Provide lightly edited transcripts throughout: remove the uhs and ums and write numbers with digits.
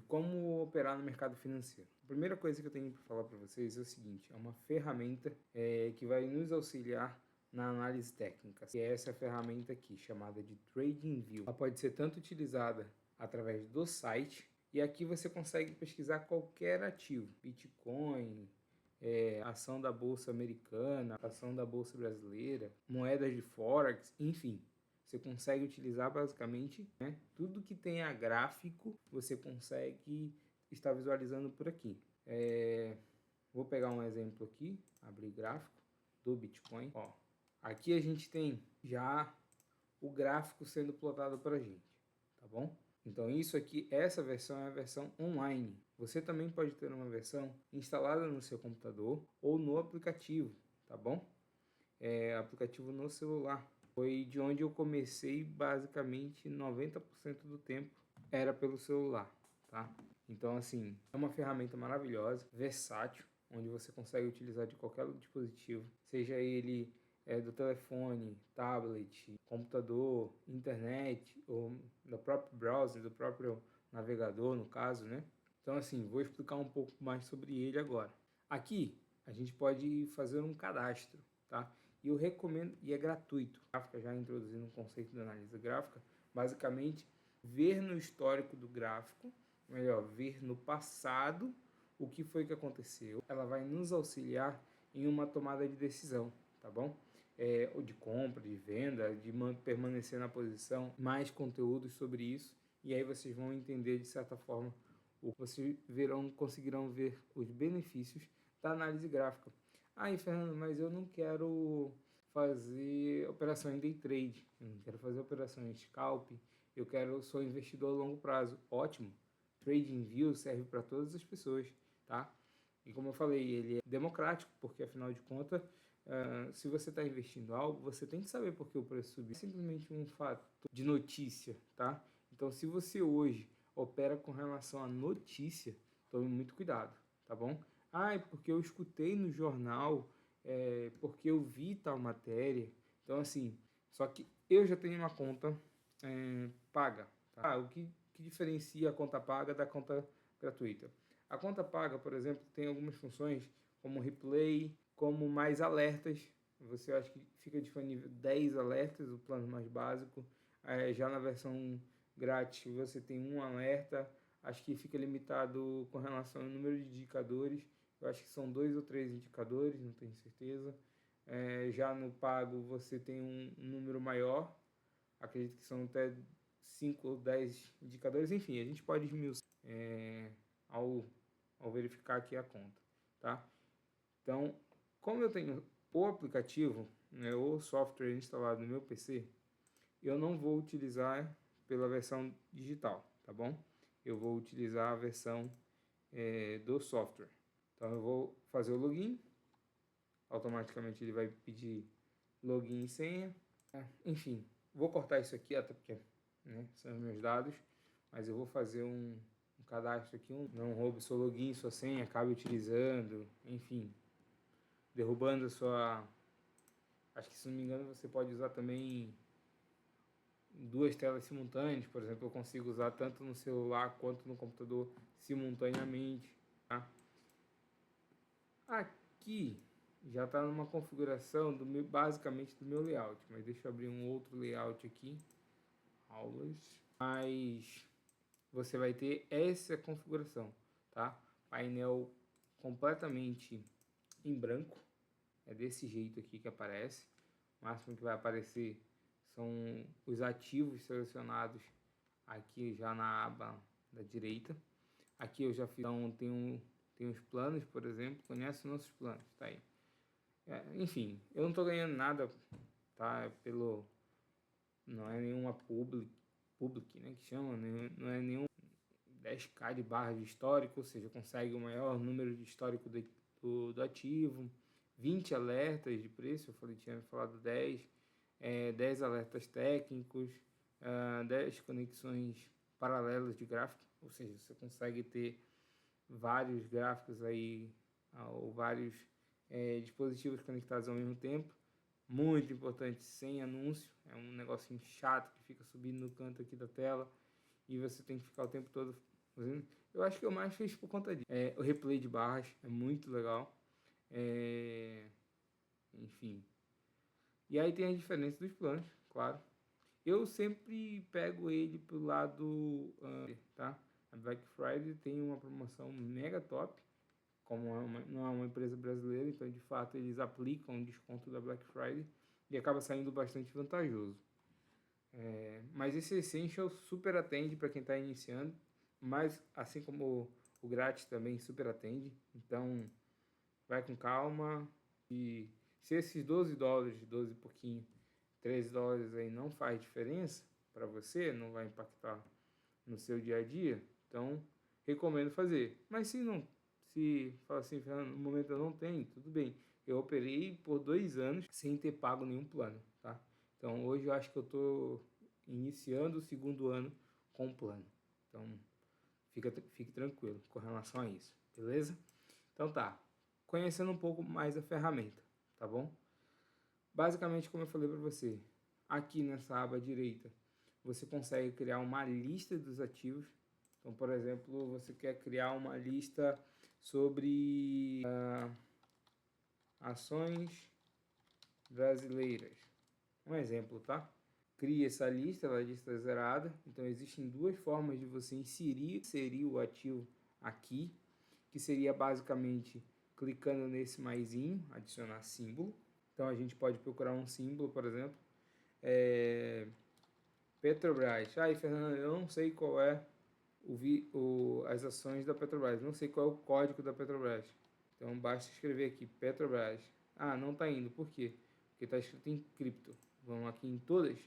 como operar no mercado financeiro. A primeira coisa que eu tenho para falar para vocês é o seguinte, é uma ferramenta que vai nos auxiliar na análise técnica, que é essa ferramenta aqui, chamada de TradingView. Ela pode ser tanto utilizada através do site, e aqui você consegue pesquisar qualquer ativo, Bitcoin, ação da Bolsa Americana, ação da Bolsa Brasileira, moedas de Forex, enfim. Você consegue utilizar basicamente, né, tudo que tenha gráfico, você consegue estar visualizando por aqui. Vou pegar um exemplo aqui, abrir gráfico do Bitcoin. Ó, aqui a gente tem já o gráfico sendo plotado para a gente, tá bom? Então isso aqui, essa versão é a versão online. Você também pode ter uma versão instalada no seu computador ou no aplicativo, tá bom? Aplicativo no celular. Foi de onde eu comecei, basicamente 90% do tempo era pelo celular, tá? Então assim, é uma ferramenta maravilhosa, versátil, onde você consegue utilizar de qualquer dispositivo, seja ele do telefone, tablet, computador, internet, ou do próprio browser, do próprio navegador, no caso, né? Então assim, vou explicar um pouco mais sobre ele agora. Aqui, a gente pode fazer um cadastro, tá? E eu recomendo, e é gratuito, gráfica, já introduzindo um conceito de análise gráfica, basicamente, ver no histórico do gráfico, melhor, ver no passado o que foi que aconteceu. Ela vai nos auxiliar em uma tomada de decisão, tá bom? Ou de compra, de venda, de permanecer na posição, mais conteúdos sobre isso, e aí vocês vão entender de certa forma, vocês conseguirão ver os benefícios da análise gráfica. Fernando, mas eu não quero fazer operação em day trade, eu não quero fazer operação em scalp, sou investidor a longo prazo. Ótimo, TradingView serve para todas as pessoas, tá? E como eu falei, ele é democrático, porque afinal de contas, se você está investindo algo, você tem que saber por que o preço subiu. É simplesmente um fato de notícia, tá? Então, se você hoje opera com relação à notícia, tome muito cuidado, tá bom? É porque eu escutei no jornal, porque eu vi tal matéria. Então, assim, só que eu já tenho uma conta paga, tá? O que diferencia a conta paga da conta gratuita? A conta paga, por exemplo, tem algumas funções como replay, como mais alertas. Você acha que fica disponível 10 alertas, o plano mais básico. Já na versão grátis você tem um alerta. Acho que fica limitado com relação ao número de indicadores. Eu acho que são 2 ou 3 indicadores, não tenho certeza. Já no pago você tem um número maior. Acredito que são até 5 ou 10 indicadores. Enfim, a gente pode esmiuçar ao verificar aqui a conta, tá? Então, como eu tenho o aplicativo, né, o software instalado no meu PC, eu não vou utilizar pela versão digital, tá bom? Eu vou utilizar a versão do software. Então, eu vou fazer o login, automaticamente ele vai pedir login e senha. Enfim, vou cortar isso aqui, até porque, né, são os meus dados, mas eu vou fazer um cadastro aqui, não roube seu login, sua senha, acabe utilizando, enfim, derrubando a sua... Acho que, se não me engano, você pode usar também duas telas simultâneas. Por exemplo, eu consigo usar tanto no celular quanto no computador simultaneamente, tá? Aqui já está numa configuração basicamente do meu layout, mas deixa eu abrir um outro layout aqui, aulas, mas você vai ter essa configuração, tá? Painel completamente em branco, é desse jeito aqui que aparece. O máximo que vai aparecer são os ativos selecionados aqui já na aba da direita. Aqui eu já fiz, então tem os planos, por exemplo, conhece os nossos planos, tá aí. Enfim, eu não estou ganhando nada, tá? Não é nenhuma public, né, que chama, né? Não é nenhum 10k de barra de histórico, ou seja, consegue o maior número de histórico do ativo, 20 alertas de preço, tinha falado 10, 10 alertas técnicos, 10 conexões paralelas de gráfico, ou seja, você consegue ter vários gráficos aí, ou vários dispositivos conectados ao mesmo tempo. Muito importante, sem anúncio, é um negocinho chato que fica subindo no canto aqui da tela e você tem que ficar o tempo todo fazendo. Eu acho que eu mais fiz por conta disso. O replay de barras é muito legal. Enfim. E aí tem a diferença dos planos, claro. Eu sempre pego ele pro lado, tá? A Black Friday tem uma promoção mega top, como não é uma empresa brasileira, então de fato eles aplicam um desconto da Black Friday e acaba saindo bastante vantajoso. Mas esse Essential super atende para quem está iniciando, mas assim como o grátis também super atende, então vai com calma. E se esses $12, 12 e pouquinho, $13 aí não faz diferença para você, não vai impactar no seu dia a dia, então recomendo fazer. Mas se fala assim, Fernando, no momento eu não tenho, tudo bem. Eu operei por 2 anos sem ter pago nenhum plano, tá? Então hoje eu acho que eu estou iniciando o segundo ano com plano. Então fique tranquilo com relação a isso, beleza? Então tá, conhecendo um pouco mais a ferramenta, tá bom? Basicamente, como eu falei para você, aqui nessa aba direita, você consegue criar uma lista dos ativos. Então, por exemplo, você quer criar uma lista sobre ações brasileiras. Um exemplo, tá? Cria essa lista, ela é lista zerada. Então, existem duas formas de você inserir o ativo aqui, que seria basicamente clicando nesse maisinho, adicionar símbolo. Então, a gente pode procurar um símbolo, por exemplo, Petrobras. Aí, Fernando, eu não sei qual é as ações da Petrobras, não sei qual é o código da Petrobras. Então, basta escrever aqui, Petrobras. Ah, não está indo, por quê? Porque está escrito em cripto. Vamos aqui em todas,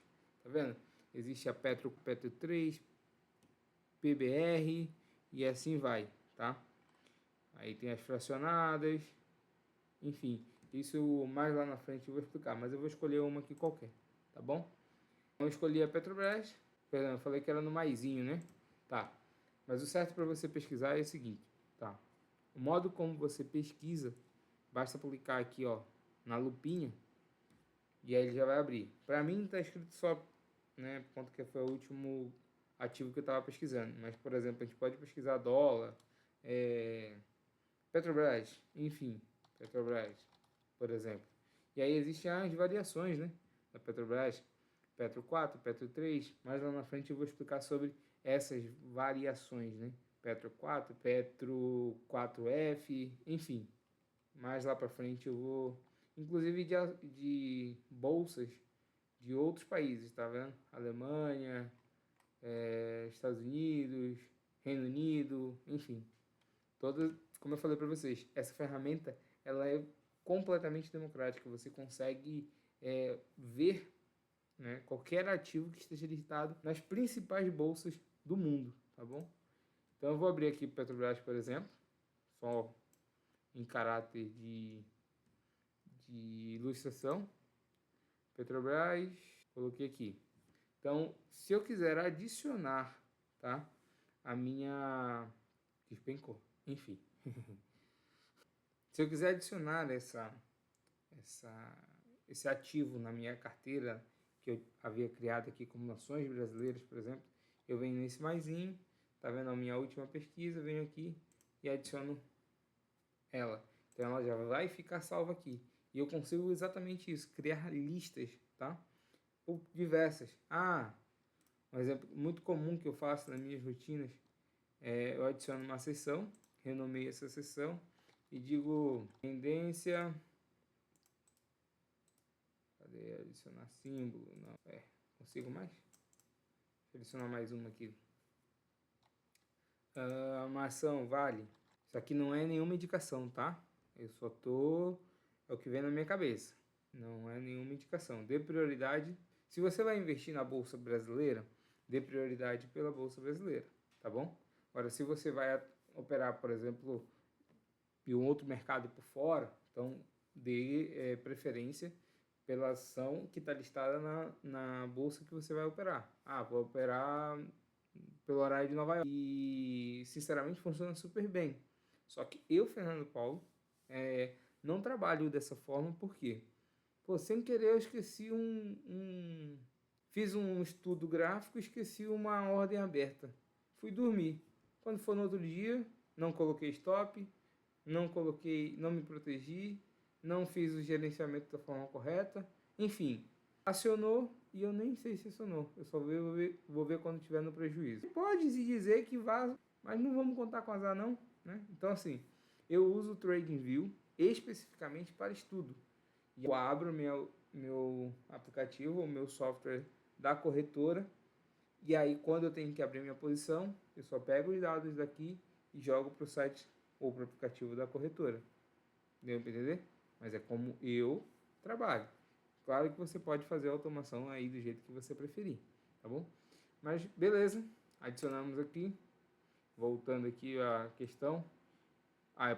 tá vendo? Existe a Petro 3, PBR e assim vai, tá? Aí tem as fracionadas, enfim, isso mais lá na frente eu vou explicar, mas eu vou escolher uma aqui qualquer, tá bom? Então eu escolhi a Petrobras, perdão, eu falei que era no maisinho, né? Tá, mas o certo para você pesquisar é o seguinte, tá? O modo como você pesquisa, basta clicar aqui, ó, na lupinha, e aí ele já vai abrir. Para mim tá escrito só, né, por conta que foi o último ativo que eu estava pesquisando, mas, por exemplo, a gente pode pesquisar dólar, Petrobras, enfim, Petrobras, por exemplo. E aí existem as variações, né, da Petrobras, Petro 4, Petro 3, mais lá na frente eu vou explicar sobre essas variações, né, Petro 4, Petro 4F, enfim, mais lá para frente eu vou, inclusive de bolsas de outros países, tá vendo? Alemanha, Estados Unidos, Reino Unido, enfim, todas, como eu falei para vocês, essa ferramenta ela é completamente democrática. Você consegue ver, né, qualquer ativo que esteja listado nas principais bolsas do mundo, tá bom? Então eu vou abrir aqui o Petrobras, por exemplo, só em caráter de ilustração. Petrobras, coloquei aqui. Então, se eu quiser adicionar, tá, a minha despencou, enfim. Se eu quiser adicionar esse ativo na minha carteira que eu havia criado aqui como ações brasileiras, por exemplo, eu venho nesse maisinho, tá vendo a minha última pesquisa, venho aqui e adiciono ela. Então ela já vai ficar salva aqui. E eu consigo exatamente isso, criar listas, tá? Por diversas. Um exemplo muito comum que eu faço nas minhas rotinas eu adiciono uma seção, renomeio essa seção e digo tendência. Cadê adicionar símbolo? Não, consigo mais? Deixa eu adicionar mais uma aqui. Uma ação vale. Isso aqui não é nenhuma indicação, tá? Eu só tô... É o que vem na minha cabeça. Não é nenhuma indicação. Dê prioridade. Se você vai investir na Bolsa Brasileira, dê prioridade pela Bolsa Brasileira, tá bom? Agora, se você vai operar, por exemplo, em um outro mercado por fora, então dê preferência pela ação que está listada na bolsa que você vai operar. Vou operar pelo horário de Nova York. E, sinceramente, funciona super bem. Só que eu, Fernando Paulo, não trabalho dessa forma, porque sem querer eu esqueci fiz um estudo gráfico e esqueci uma ordem aberta. Fui dormir. Quando for no outro dia, não coloquei stop, não me protegi, não fiz o gerenciamento da forma correta, enfim, acionou e eu nem sei se acionou, eu só vou ver quando tiver no prejuízo. Pode se dizer que vaza, mas não vamos contar com azar não, né? Então assim, eu uso o TradingView especificamente para estudo. E eu abro meu aplicativo, o meu software da corretora, e aí quando eu tenho que abrir minha posição, eu só pego os dados daqui e jogo para o site ou para o aplicativo da corretora. Deu para entender? Mas é como eu trabalho. Claro que você pode fazer a automação aí do jeito que você preferir, tá bom? Mas beleza, adicionamos aqui, voltando aqui à questão.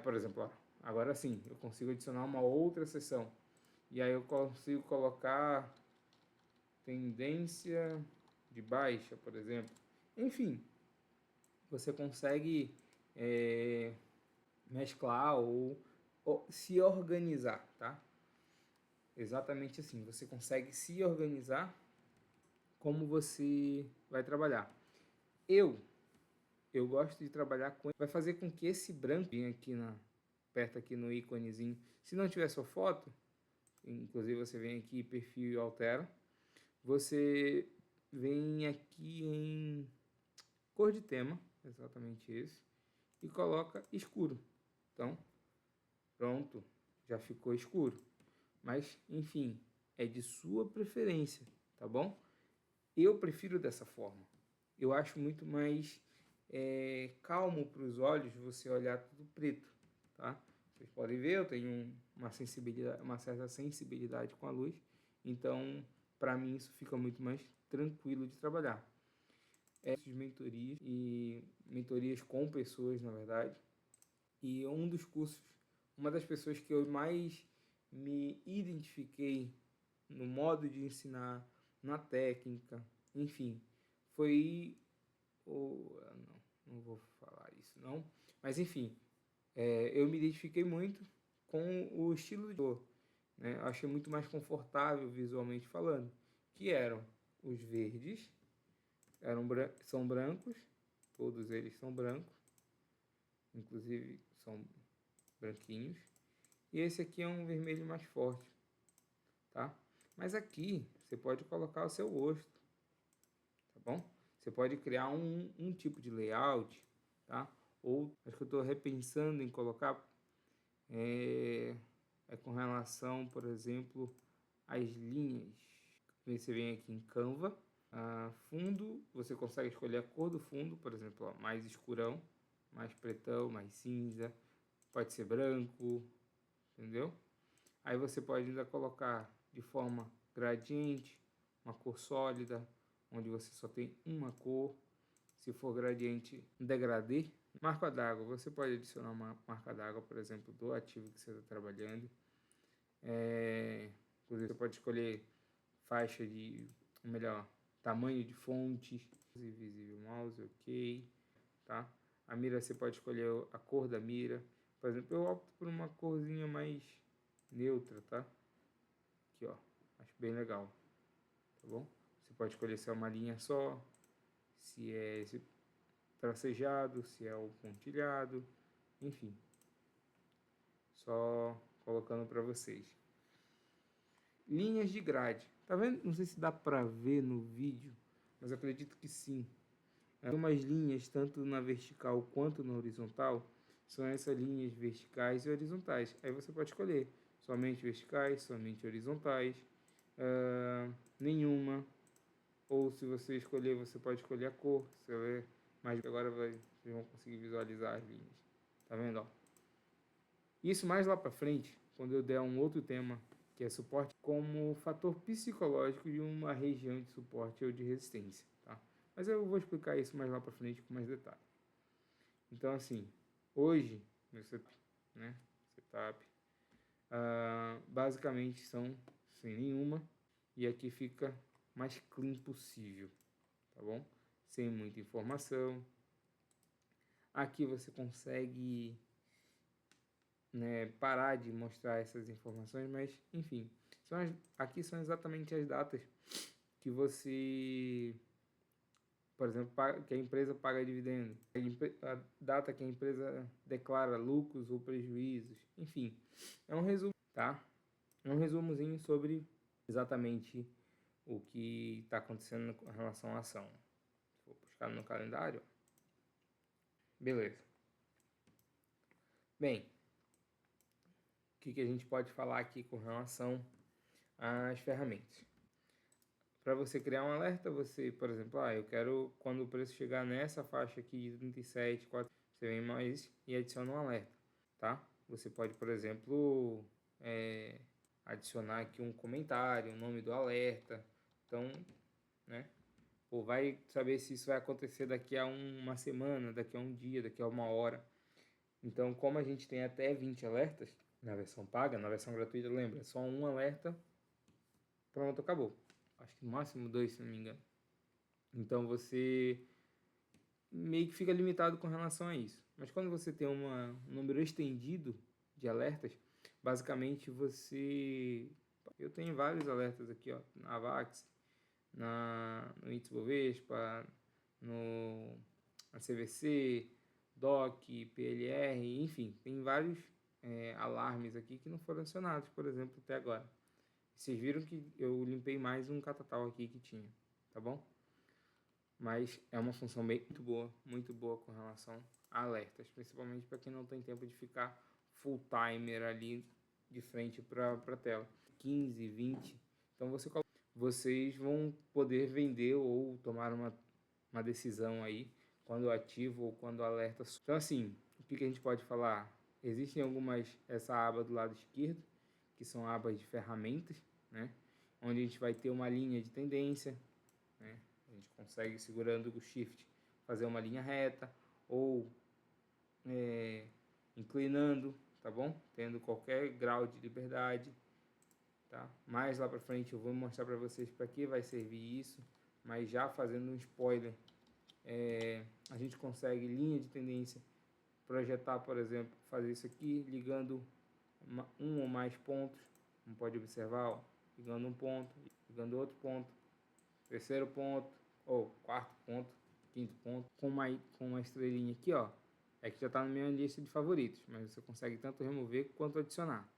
Por exemplo, ó, agora sim, eu consigo adicionar uma outra seção. E aí eu consigo colocar tendência de baixa, por exemplo. Enfim, você consegue mesclar ou se organizar, tá? Exatamente assim, você consegue se organizar como você vai trabalhar. Eu gosto de trabalhar com, vai fazer com que esse branco venha aqui perto aqui no íconezinho. Se não tiver sua foto, inclusive você vem aqui perfil e altera. Você vem aqui em cor de tema, exatamente esse, e coloca escuro. Então, pronto, já ficou escuro. Mas, enfim, é de sua preferência, tá bom? Eu prefiro dessa forma. Eu acho muito mais calmo para os olhos você olhar tudo preto, tá? Vocês podem ver, eu tenho uma certa sensibilidade com a luz, então para mim isso fica muito mais tranquilo de trabalhar. Mentorias e mentorias com pessoas, na verdade, e uma das pessoas que eu mais me identifiquei no modo de ensinar, na técnica, enfim, foi não vou falar isso não, mas enfim, eu me identifiquei muito com o estilo de cor, né? Eu achei muito mais confortável visualmente falando, que eram os verdes, são brancos, todos eles são brancos, inclusive são branquinhos, e esse aqui é um vermelho mais forte, tá? Mas aqui você pode colocar o seu gosto, tá bom? Você pode criar um tipo de layout, tá? Ou acho que eu estou repensando em colocar com relação, por exemplo, às linhas. Você vem aqui em Canva, fundo, você consegue escolher a cor do fundo, por exemplo, ó, mais escurão, mais pretão, mais cinza, pode ser branco, entendeu? Aí você pode ainda colocar de forma gradiente, uma cor sólida, onde você só tem uma cor. Se for gradiente, degradê. Marca d'água, você pode adicionar uma marca d'água, por exemplo, do ativo que você está trabalhando. Inclusive, você pode escolher faixa de, melhor, tamanho de fontes, visível mouse, ok, tá? A mira você pode escolher a cor da mira. Por exemplo, eu opto por uma corzinha mais neutra, tá? Aqui, ó, acho bem legal, tá bom? Você pode escolher se é uma linha só, se é esse tracejado, se é o pontilhado, enfim. Só colocando para vocês. Linhas de grade. Tá vendo? Não sei se dá para ver no vídeo, mas acredito que sim. Umas linhas, tanto na vertical quanto na horizontal, são essas linhas verticais e horizontais. Aí você pode escolher somente verticais, somente horizontais, nenhuma. Ou se você escolher, você pode escolher a cor. Mas agora vocês vão conseguir visualizar as linhas. Tá vendo? Ó? Isso mais lá para frente, quando eu der um outro tema, que é suporte, como fator psicológico de uma região de suporte ou de resistência. Tá? Mas eu vou explicar isso mais lá para frente com mais detalhe. Então, assim, hoje, meu setup, basicamente são sem nenhuma, e aqui fica mais clean possível, tá bom? Sem muita informação. Aqui você consegue parar de mostrar essas informações, mas enfim, aqui são exatamente as datas que você, por exemplo, que a empresa paga dividendo, a data que a empresa declara lucros ou prejuízos, enfim, é um resumo, tá? É um resumozinho sobre exatamente o que está acontecendo com relação à ação. Vou buscar no calendário. Beleza. Bem, o que a gente pode falar aqui com relação às ferramentas? Para você criar um alerta, você, por exemplo, eu quero, quando o preço chegar nessa faixa aqui de 37, 4, você vem mais e adiciona um alerta, tá? Você pode, por exemplo, adicionar aqui um comentário, o nome do alerta. Então, né? Vai saber se isso vai acontecer daqui a uma semana, daqui a um dia, daqui a uma hora. Então, como a gente tem até 20 alertas na versão paga, na versão gratuita, lembra, é só um alerta, pronto, acabou. Acho que no máximo 2, se não me engano. Então, você meio que fica limitado com relação a isso. Mas quando você tem um número estendido de alertas, basicamente você... Eu tenho vários alertas aqui, ó, na Avax, no Índice Bovespa, na CVC, DOC, PLR, enfim, tem vários alarmes aqui que não foram acionados, por exemplo, até agora. Vocês viram que eu limpei mais um catatal aqui que tinha, tá bom? Mas é uma função muito boa com relação a alertas, principalmente para quem não tem tempo de ficar full timer ali de frente para a tela. 15, 20, então vocês vão poder vender ou tomar uma decisão aí quando ativo ou quando alerta. Então assim, o que a gente pode falar? Existem essa aba do lado esquerdo, que são abas de ferramentas, né? Onde a gente vai ter uma linha de tendência, né? A gente consegue, segurando o Shift, fazer uma linha reta ou inclinando, tá bom? Tendo qualquer grau de liberdade, tá? Mais lá para frente eu vou mostrar para vocês para que vai servir isso, mas já fazendo um spoiler, a gente consegue linha de tendência, projetar, por exemplo, fazer isso aqui, ligando um ou mais pontos, como pode observar, ó, ligando um ponto, ligando outro ponto, terceiro ponto, ou quarto ponto, quinto ponto, com uma estrelinha aqui, ó, é que já está na minha lista de favoritos, mas você consegue tanto remover quanto adicionar.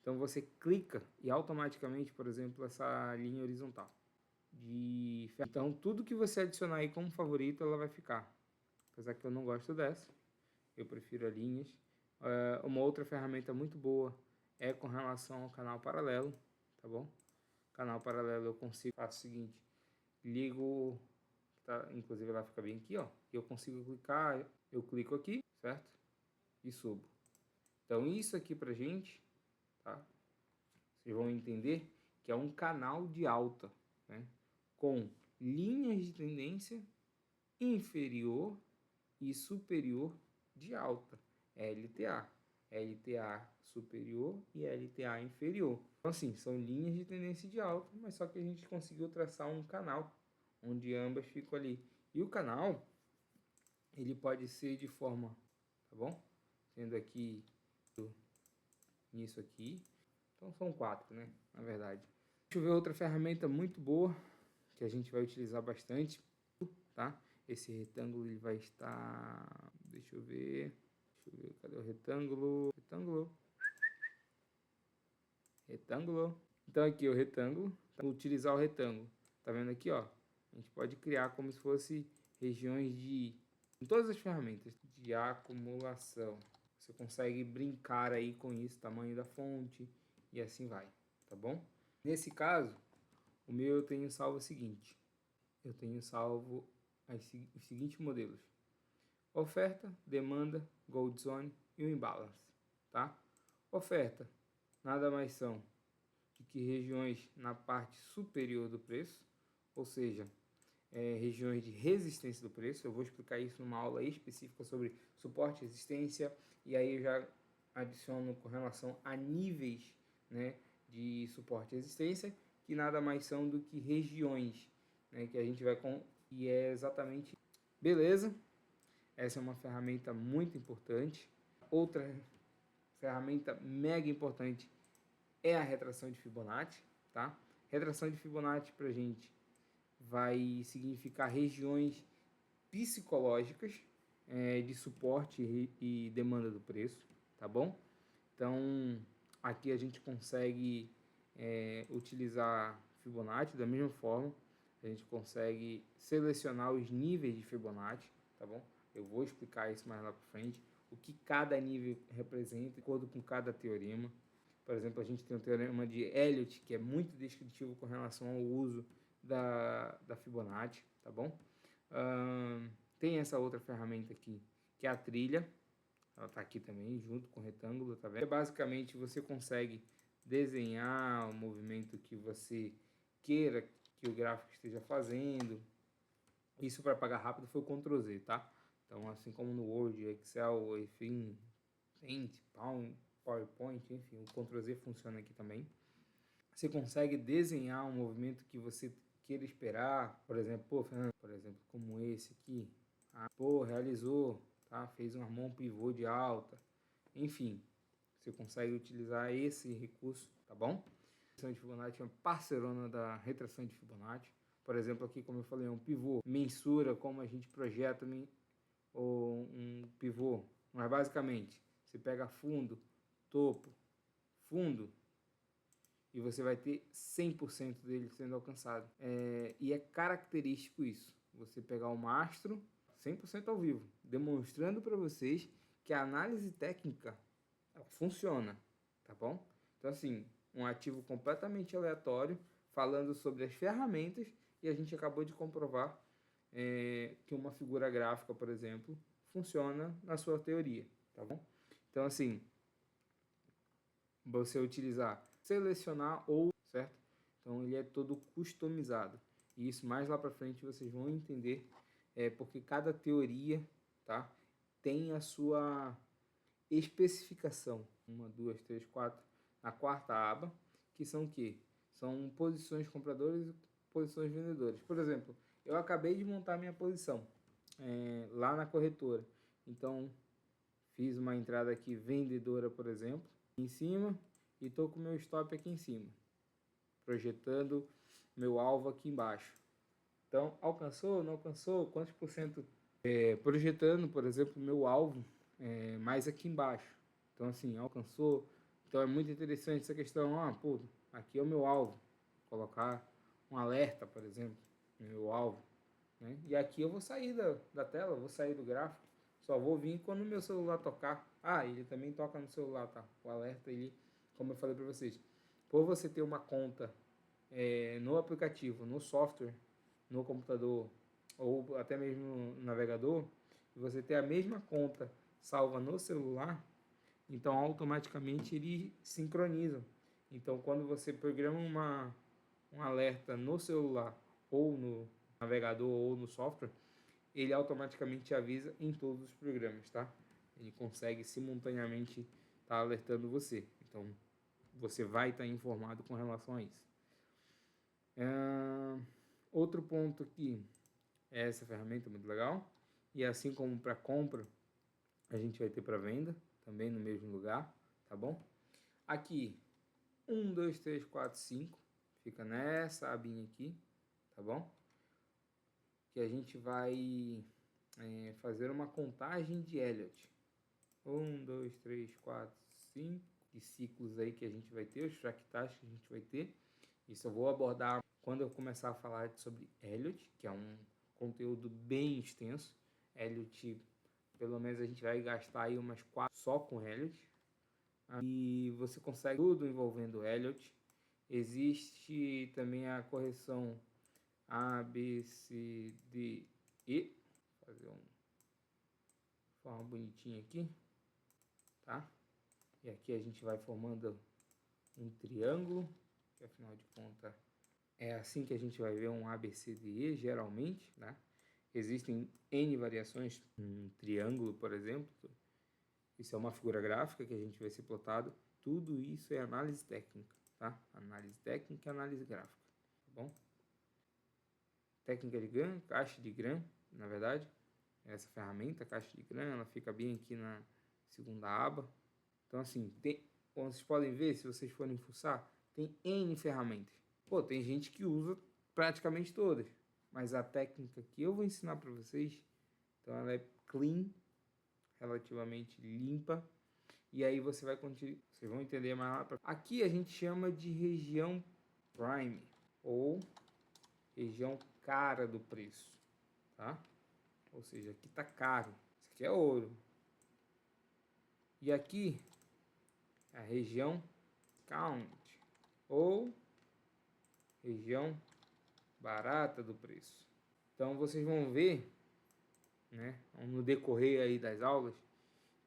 Então você clica e automaticamente, por exemplo, essa linha horizontal. Então tudo que você adicionar aí como favorito, ela vai ficar. Apesar que eu não gosto dessa, eu prefiro as linhas. Uma outra ferramenta muito boa é com relação ao canal paralelo, tá bom? Canal paralelo eu faço o seguinte, ligo, tá, inclusive ela fica bem aqui, ó, eu consigo clicar, eu clico aqui, certo? E subo. Então isso aqui pra gente, tá? Vocês vão entender que é um canal de alta, né? Com linhas de tendência inferior e superior de alta, LTA. LTA superior e LTA inferior. Então, assim, são linhas de tendência de alta, mas só que a gente conseguiu traçar um canal, onde ambas ficam ali. E o canal, ele pode ser de forma, tá bom? Tendo aqui, nisso aqui. Então, são 4, né? Na verdade. Deixa eu ver outra ferramenta muito boa, que a gente vai utilizar bastante, tá? Esse retângulo, ele vai estar... Deixa eu ver, cadê o retângulo? Retângulo. Então aqui o retângulo, utilizar o retângulo. Tá vendo aqui, ó? A gente pode criar como se fosse regiões em todas as ferramentas de acumulação. Você consegue brincar aí com isso, tamanho da fonte e assim vai, tá bom? Nesse caso, o meu eu tenho salvo o seguinte. Eu tenho salvo os seguintes modelos: oferta, demanda, gold zone e o imbalance, tá? Oferta nada mais são do que regiões na parte superior do preço, ou seja, regiões de resistência do preço. Eu vou explicar isso numa aula específica sobre suporte e resistência, e aí eu já adiciono com relação a níveis, né, de suporte e resistência, que nada mais são do que regiões, né, que a gente vai e é exatamente beleza. Essa é uma ferramenta muito importante. Outra ferramenta mega importante é a retração de Fibonacci, tá? Retração de Fibonacci pra gente vai significar regiões psicológicas de suporte e demanda do preço, tá bom? Então, aqui a gente consegue utilizar Fibonacci da mesma forma, a gente consegue selecionar os níveis de Fibonacci, tá bom? Eu vou explicar isso mais lá para frente, o que cada nível representa, de acordo com cada teorema. Por exemplo, a gente tem o teorema de Elliott, que é muito descritivo com relação ao uso da Fibonacci, tá bom? Tem essa outra ferramenta aqui, que é a trilha. Ela está aqui também, junto com o retângulo, tá vendo? Basicamente, você consegue desenhar o movimento que você queira que o gráfico esteja fazendo. Isso para apagar rápido foi o Ctrl Z, tá? Então, assim como no Word, Excel, enfim, Paint, PowerPoint, enfim, o Ctrl Z funciona aqui também. Você consegue desenhar um movimento que você queira esperar, por exemplo, como esse aqui, realizou, tá? Fez um mão pivô de alta, enfim, você consegue utilizar esse recurso, tá bom? A retração de Fibonacci é uma parcerona da retração de Fibonacci. Por exemplo, aqui, como eu falei, é um pivô, mensura como a gente projeta um pivô, mas basicamente, você pega fundo, topo, fundo, e você vai ter 100% dele sendo alcançado. E é característico isso, você pegar o mastro 100% ao vivo, demonstrando para vocês que a análise técnica funciona, tá bom? Então, assim, um ativo completamente aleatório, falando sobre as ferramentas, e a gente acabou de comprovar que uma figura gráfica, por exemplo, funciona na sua teoria, tá bom? Então, assim, você utilizar, selecionar ou, certo? Então, ele é todo customizado. E isso mais lá para frente vocês vão entender, porque cada teoria, tá, tem a sua especificação. 1, 2, 3, 4, na quarta aba, que são o quê? São posições compradoras e posições vendedoras. Por exemplo, eu acabei de montar minha posição lá na corretora. Então, fiz uma entrada aqui vendedora, por exemplo, em cima, e estou com meu stop aqui em cima, projetando meu alvo aqui embaixo. Então, alcançou, não alcançou, quantos por cento? Projetando, por exemplo, meu alvo mais aqui embaixo. Então, assim, alcançou. Então, é muito interessante essa questão. Aqui é o meu alvo. Vou colocar um alerta, por exemplo, no meu alvo. Né? E aqui eu vou sair da tela, vou sair do gráfico. Só vou vir quando o meu celular tocar. Ele também toca no celular, tá? O alerta, ele, como eu falei para vocês, por você ter uma conta no aplicativo, no software, no computador ou até mesmo no navegador, e você ter a mesma conta salva no celular, então automaticamente ele sincroniza. Então, quando você programa um alerta no celular ou no navegador ou no software, ele automaticamente avisa em todos os programas, tá? Ele consegue simultaneamente estar alertando você. Então, você vai estar informado com relação a isso. Outro ponto aqui é essa ferramenta muito legal. E assim como para compra, a gente vai ter para venda também no mesmo lugar, tá bom? Aqui, 1, 2, 3, 4, 5, fica nessa abinha aqui, tá bom? Que a gente vai fazer uma contagem de Elliott. 1, 2, 3, 4, 5 de ciclos aí que a gente vai ter, os fractais que a gente vai ter. Isso eu vou abordar quando eu começar a falar sobre Elliott, que é um conteúdo bem extenso. Elliott, pelo menos a gente vai gastar aí umas 4 só com Elliott. E você consegue tudo envolvendo Elliott. Existe também a correção A, B, C, D, E. Vou fazer uma forma bonitinha aqui, tá? E aqui a gente vai formando um triângulo, que afinal de contas é assim que a gente vai ver um ABCDE, geralmente, né? Existem N variações, um triângulo, por exemplo. Isso é uma figura gráfica que a gente vai ser plotado. Tudo isso é análise técnica, tá? Análise técnica e análise gráfica, tá bom? Técnica de Gram, caixa de Gram, na verdade. Essa ferramenta, caixa de Gram, ela fica bem aqui na segunda aba. Então, assim, como vocês podem ver, se vocês forem fuçar, tem N ferramentas. Tem gente que usa praticamente todas, mas a técnica que eu vou ensinar para vocês Então ela é clean, relativamente limpa. E aí você vai continuar, vocês vão entender mais lá pra... Aqui a gente chama de região prime ou região cara do preço, tá? Ou seja, aqui tá caro. Isso aqui é ouro. E aqui é a região count ou região barata do preço. Então vocês vão ver, né, no decorrer aí das aulas,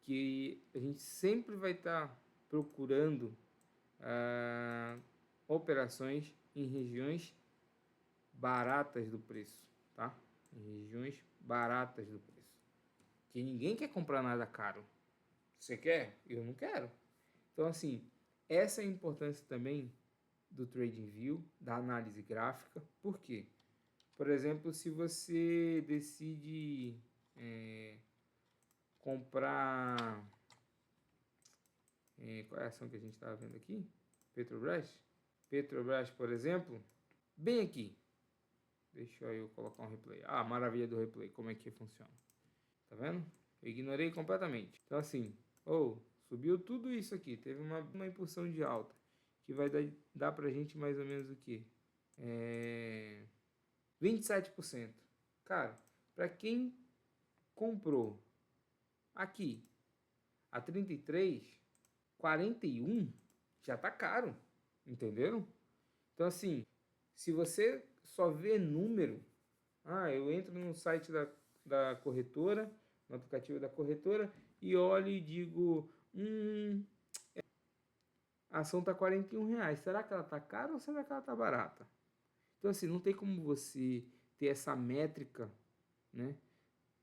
que a gente sempre vai estar procurando operações em regiões baratas do preço, tá? Em regiões baratas do preço. Que ninguém quer comprar nada caro. Você quer? Eu não quero. Então, assim, essa é a importância também do TradingView, da análise gráfica. Por quê? Por exemplo, se você decide comprar... qual é a ação que a gente estava vendo aqui? Petrobras. Petrobras, por exemplo, bem aqui. Deixa eu colocar um replay. Ah, maravilha do replay, como é que funciona. Tá vendo? Eu ignorei completamente. Então assim, subiu tudo isso aqui. Teve uma impulsão de alta. Que vai dar pra gente mais ou menos o quê? 27%. Cara, pra quem comprou aqui a 33, 41, já tá caro. Entenderam? Então assim, se você só vê número, eu entro no site da corretora, no aplicativo da corretora, e olho e digo, a ação está R$ 41. Será que ela está cara ou será que ela está barata? Então assim, não tem como você ter essa métrica, né,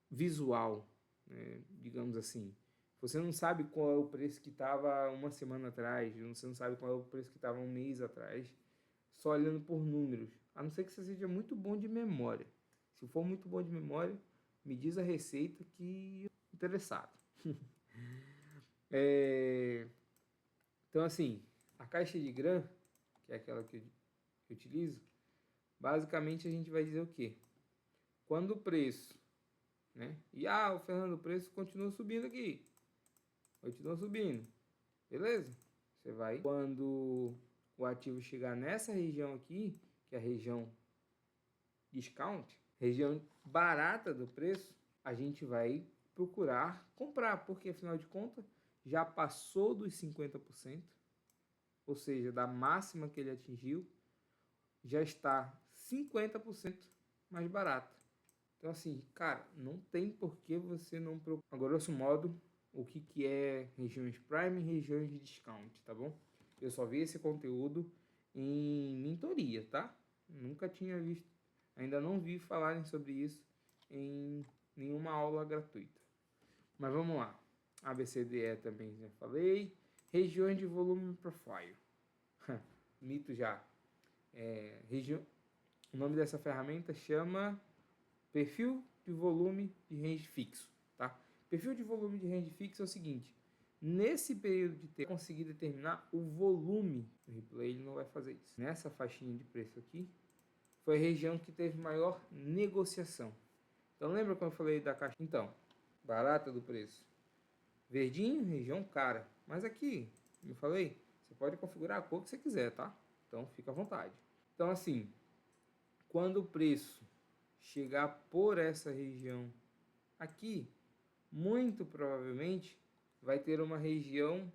visual, né, digamos assim. Você não sabe qual é o preço que estava uma semana atrás, você não sabe qual é o preço que estava um mês atrás, só olhando por números. A não ser que você seja muito bom de memória. Se for muito bom de memória, me diz a receita que eu tô interessado. Então assim, a caixa de GRAM, que é aquela que eu utilizo, basicamente a gente vai dizer o quê? Quando o preço, né? O Fernando, o preço continua subindo aqui. Continua subindo. Beleza? Você vai, quando o ativo chegar nessa região aqui, que é a região discount, região barata do preço, a gente vai procurar comprar, porque afinal de contas já passou dos 50%, ou seja, da máxima que ele atingiu, já está 50% mais barato. Então assim, cara, não tem por que você não procurar. A grosso modo, o que é regiões prime e regiões de discount, tá bom? Eu só vi esse conteúdo em mentoria, tá? Nunca tinha visto, ainda não vi falarem sobre isso em nenhuma aula gratuita. Mas vamos lá. ABCDE também já falei. Regiões de volume profile. Mito já. O nome dessa ferramenta chama perfil de volume de range fixo, tá? Perfil de volume de range fixo é o seguinte: nesse período de tempo, conseguir determinar o volume do replay, ele não vai fazer isso. Nessa faixinha de preço aqui, foi a região que teve maior negociação. Então lembra quando eu falei da caixa? Então, barata do preço. Verdinho, região cara. Mas aqui, como eu falei, você pode configurar a cor que você quiser, tá? Então fica à vontade. Então assim, quando o preço chegar por essa região aqui, muito provavelmente vai ter uma região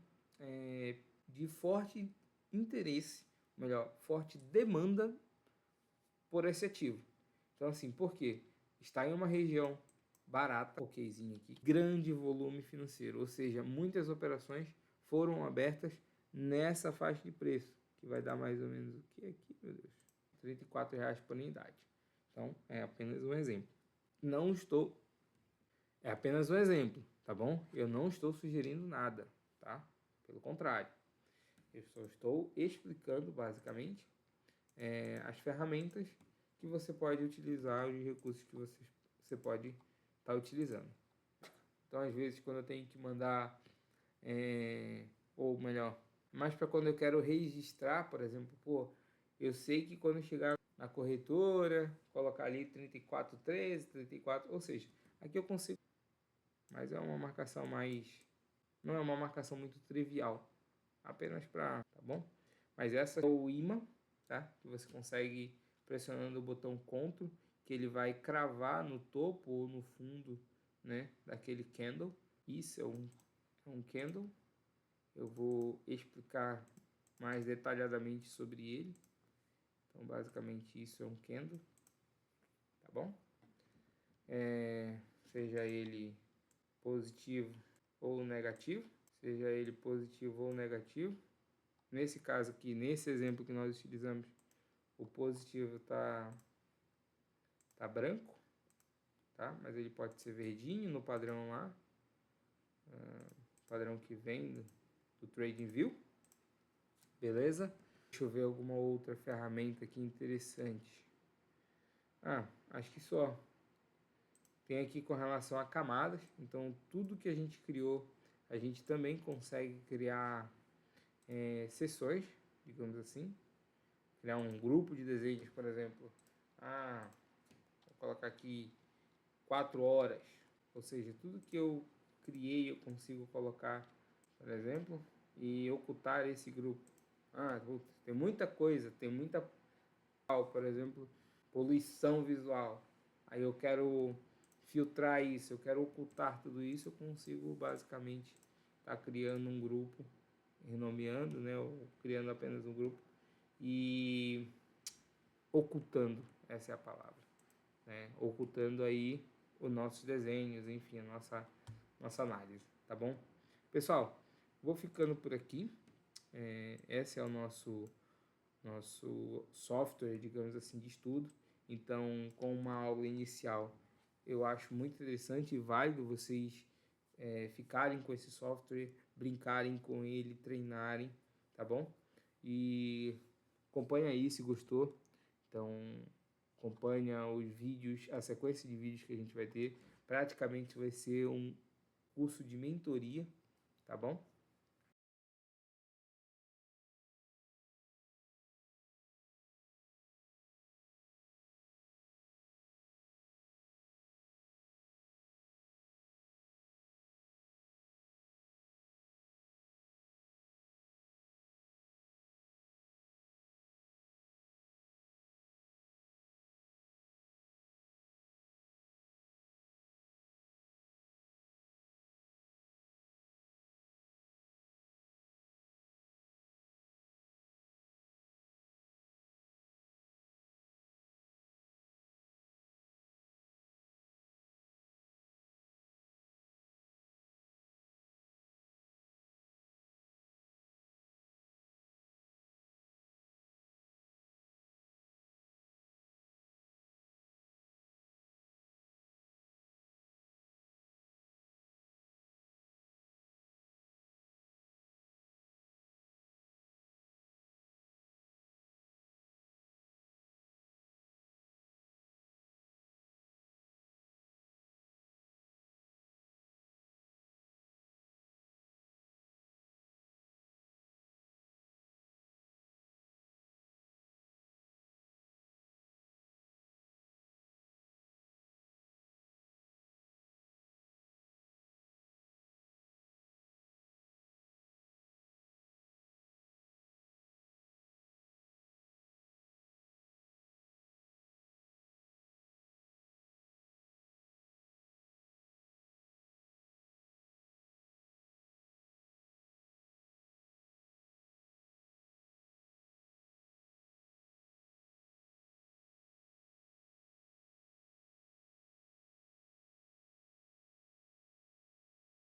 de forte interesse, melhor, forte demanda por esse ativo. Então assim, por quê? Está em uma região barata, okzinho aqui, grande volume financeiro, ou seja, muitas operações foram abertas nessa faixa de preço, que vai dar mais ou menos o que aqui, meu Deus? R$ 34 por unidade. Então, é apenas um exemplo. É apenas um exemplo, tá bom? Eu não estou sugerindo nada, tá? Pelo contrário. Eu só estou explicando, basicamente, as ferramentas que você pode utilizar, os recursos que você pode estar utilizando. Então, às vezes, quando eu tenho que mandar, ou melhor, mais para quando eu quero registrar, por exemplo, eu sei que quando chegar na corretora, colocar ali 3413, 34, ou seja, Aqui eu consigo, mas é uma marcação não é uma marcação muito trivial, apenas para, tá bom? Mas essa é o imã, tá? Que você consegue pressionando o botão Ctrl, que ele vai cravar no topo ou no fundo, né, daquele candle. Isso é um candle. Eu vou explicar mais detalhadamente sobre ele. Então, basicamente, isso é um candle, tá bom? Seja ele positivo ou negativo, seja ele positivo ou negativo. Nesse caso aqui, nesse exemplo que nós utilizamos, o positivo tá branco, tá? Mas ele pode ser verdinho no padrão lá, padrão que vem do TradingView, beleza? Deixa eu ver alguma outra ferramenta aqui interessante. Acho que só. Tem aqui com relação a camadas, então tudo que a gente criou, a gente também consegue criar sessões, digamos assim. Criar um grupo de desejos, por exemplo. Vou colocar aqui 4 horas, ou seja, tudo que eu criei eu consigo colocar, por exemplo, e ocultar esse grupo. Tem muita coisa, tem muita, por exemplo, poluição visual. Aí eu quero filtrar isso, eu quero ocultar tudo isso, eu consigo basicamente estar criando um grupo, renomeando, né, ou criando apenas um grupo e ocultando, essa é a palavra, né, ocultando aí os nossos desenhos, enfim, a nossa análise, tá bom? Pessoal, vou ficando por aqui. Esse é o nosso software, digamos assim, de estudo. Então, com uma aula inicial, eu acho muito interessante e válido vocês ficarem com esse software, brincarem com ele, treinarem, tá bom? E acompanha aí se gostou. Então, acompanha os vídeos, a sequência de vídeos que a gente vai ter. Praticamente vai ser um curso de mentoria, tá bom?